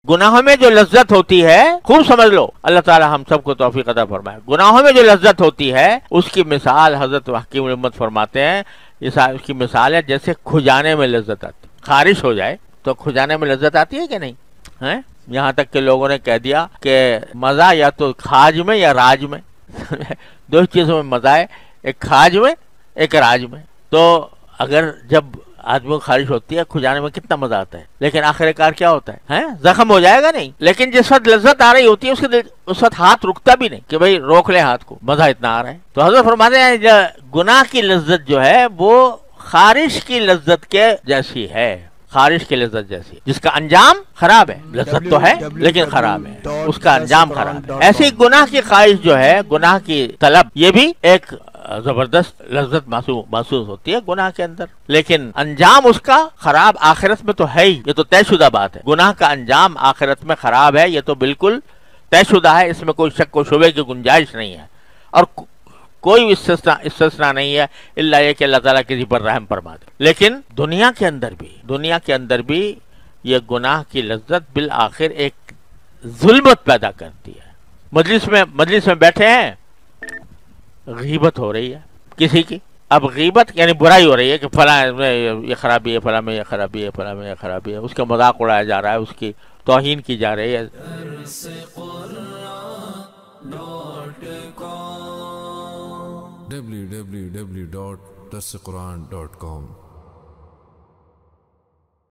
گناہوں میں جو لذت ہوتی ہے، خوب سمجھ لو، اللہ تعالی ہم سب کو توفیق عطا فرمائے، گناہوں میں جو لذت ہوتی ہے اس کی مثال حضرت حکیم الامت فرماتے ہیں، اس کی مثال ہے جیسے کھجانے میں لذت آتی، خارش ہو جائے تو کھجانے میں لذت آتی ہے کہ نہیں ہے؟ یہاں تک کہ لوگوں نے کہہ دیا کہ مزہ یا تو کھاج میں یا راج میں دو چیزوں میں مزہ ہے، ایک کھاج میں ایک راج میں۔ تو اگر جب آدمی کو خارش ہوتی ہے، کھجانے میں کتنا مزہ آتا ہے، لیکن آخر کار کیا ہوتا ہے زخم ہو جائے گا نہیں، لیکن جس وقت لذت آ رہی ہوتی ہے اس وقت ہاتھ رکتا بھی نہیں کہ بھئی روک لے ہاتھ کو، مزہ اتنا آ رہا ہے۔ تو حضرت فرماتے ہیں گناہ کی لذت جو ہے وہ خارش کی لذت کے جیسی ہے، خارش کی لذت جیسی، جس کا انجام خراب ہے، لذت تو ہے لیکن خراب ہے، اس کا انجام خراب ہے۔ ایسی گناہ کی خواہش جو ہے، گناہ کی طلب، یہ بھی ایک زبردست لذت محسوس ہوتی ہے گناہ کے اندر، لیکن انجام اس کا خراب آخرت میں تو ہے ہی، یہ تو طے شدہ بات ہے، گناہ کا انجام آخرت میں خراب ہے، یہ تو بالکل طے شدہ ہے، اس میں کوئی شک و شبے کی گنجائش نہیں ہے، اور کوئی استثناء نہیں ہے الا یہ کہ اللہ تعالیٰ کسی پر رحم فرما دے۔ لیکن دنیا کے اندر بھی یہ گناہ کی لذت بالآخر ایک ظلمت پیدا کرتی ہے۔ مجلس میں بیٹھے ہیں، غیبت ہو رہی ہے کسی کی، اب غیبت یعنی برائی ہو رہی ہے کہ فلاں میں یہ خرابی ہے، فلاں میں یہ خرابی ہے، فلاں میں یہ خرابی ہے، اس کا مذاق اڑایا جا رہا ہے، اس کی توہین کی جا رہی ہے۔ www.darsequran.com